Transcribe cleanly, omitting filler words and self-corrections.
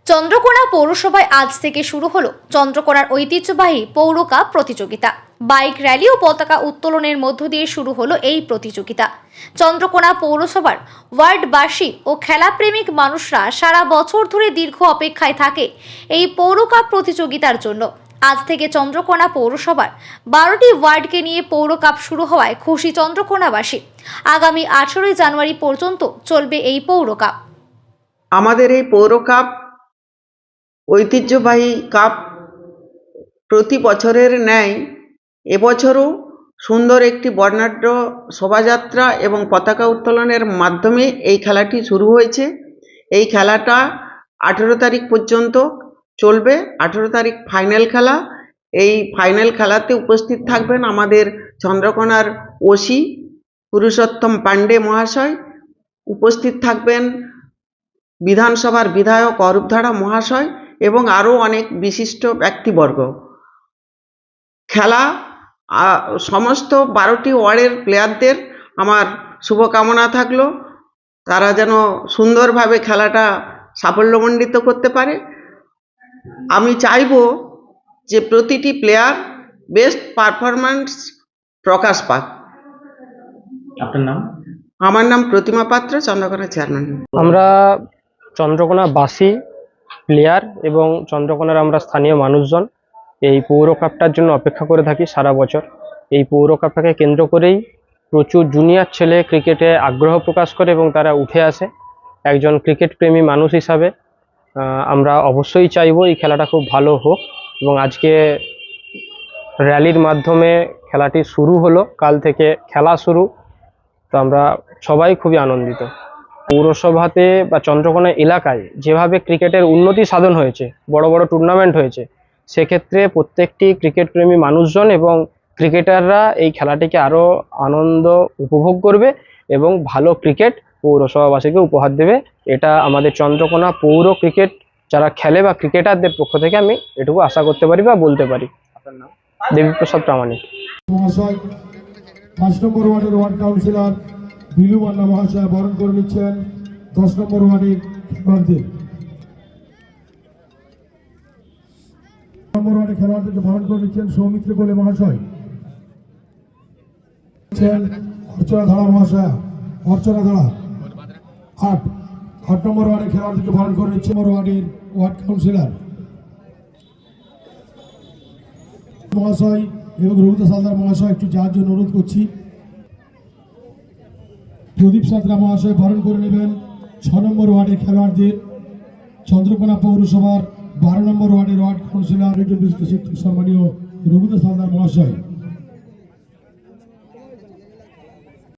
চন্দ্রকোনা পৌরসভায় আজ থেকে শুরু হলো চন্দ্রকোনার ঐতিহ্যবাহী পৌর কাপ প্রতিযোগিতা। বাইক র্যালি ও পতাকা উত্তোলনের মধ্য দিয়ে শুরু হলো এই প্রতিযোগিতা। চন্দ্রকোনা পৌরসভার ওয়ার্ডবাসী ও খেলাপ্রেমিক মানুষরা সারা বছর ধরে দীর্ঘ অপেক্ষায় থাকে এই পৌর কাপ প্রতিযোগিতার জন্য। আজ থেকে চন্দ্রকোনা পৌরসভার 12টি ওয়ার্ডকে নিয়ে পৌর কাপ শুরু হওয়ায় খুশি চন্দ্রকোনাবাসী। আগামী 18 জানুয়ারি পর্যন্ত চলবে এই পৌর কাপ। আমাদের এই পৌর কাপ ঐতিহ্যবাহী কাপ প্রতি বছরের ন্যায় এবছরও সুন্দর একটি বর্ণাঢ্য শোভাযাত্রা এবং পতাকা উত্তোলনের মাধ্যমে এই খেলাটি শুরু হয়েছে। এই খেলাটা 18 তারিখ পর্যন্ত চলবে। 18 তারিখ ফাইনাল খেলা। এই ফাইনাল খেলাতে উপস্থিত থাকবেন আমাদের চন্দ্রকোনার ওসি পুরুষোত্তম পাণ্ডে মহাশয়, উপস্থিত থাকবেন বিধানসভার বিধায়ক অরূপ ধারা মহাশয় এবং আরও অনেক বিশিষ্ট ব্যক্তিবর্গ। খেলা সমস্ত 12টি ওয়ার্ডের প্লেয়ারদের আমার শুভকামনা থাকলো, তারা যেন সুন্দরভাবে খেলাটা সাফল্যমণ্ডিত করতে পারে। আমি চাইব যে প্রতিটি প্লেয়ার বেস্ট পারফরম্যান্স প্রকাশ পাক। আপনার নাম? আমার নাম প্রতিমা পাত্র, চন্দ্রকোনা চেয়ারম্যান। আমরা চন্দ্রকোনাবাসী প্লেয়ার এবং চন্দ্রকোনার আমরা স্থানীয় মানুষজন এই পৌর কাপটার জন্য অপেক্ষা করে থাকি সারা বছর। এই পৌর কাপটাকে কেন্দ্র করেই প্রচুর জুনিয়র ছেলে ক্রিকেটে আগ্রহ প্রকাশ করে এবং তারা উঠে আসে। একজন ক্রিকেট প্রেমী মানুষ হিসাবে আমরা অবশ্যই চাইবো এই খেলাটা খুব ভালো হোক এবং আজকে র্যালির মাধ্যমে খেলাটি শুরু হলো, কাল থেকে খেলা শুরু। তো আমরা সবাই খুবই আনন্দিত। পৌরসভাতে বা চন্দ্রকোনা এলাকায় যেভাবে ক্রিকেটের উন্নতি সাধন হয়েছে, বড় বড় টুর্নামেন্ট হয়েছে, সেক্ষেত্রে প্রত্যেকটি ক্রিকেট প্রেমী মানুষজন এবং ক্রিকেটাররা এই খেলাটিকে আরও আনন্দ উপভোগ করবে এবং ভালো ক্রিকেট পৌরসভাবাসীকে উপহার দেবে। এটা আমাদের চন্দ্রকোনা পৌর ক্রিকেট যারা খেলে বা ক্রিকেটারদের পক্ষ থেকে আমি এটুকু আশা করতে পারি বা বলতে পারি। আপনার নাম? দেবীপ্রসাদ প্রামাণিক মহাশয়। 5 নম্বর ওয়ার্ডের ওয়ার্ড কাউন্সিলর বিলু মান্না মহাশয় বরণ করে নিচ্ছেন 10 নম্বর ওয়ার্ডের খেলোয়াড়দের। নম্বর ওয়ার্ডের খেলোয়াড়দেরকে বরণ করে নিচ্ছেন সৌমিত্র কোলে মহাশয়, অর্চনা ধারা মহাশয়া, অর্চনা ধারা। 8 নম্বর ওয়ার্ডের খেলোয়াড়দেরকে বরণ করে নিচ্ছে ওয়ার্ডের ওয়ার্ড কাউন্সিলর মহাশয় এবং রঘুদাস হালদার মহাশয় একটু যাওয়ার জন্য অনুরোধ করছি। প্রদীপ সাঁতরা মহাশয় বরণ করে নেবেন 6 নম্বর ওয়ার্ডের খেলোয়াড়দের। চন্দ্রকোনা পৌরসভার 12 নম্বর ওয়ার্ডের ওয়ার্ড কাউন্সিলর একজন বিশিষ্ট শিক্ষক সম্মানীয় রঘুদাস হালদার মহাশয়।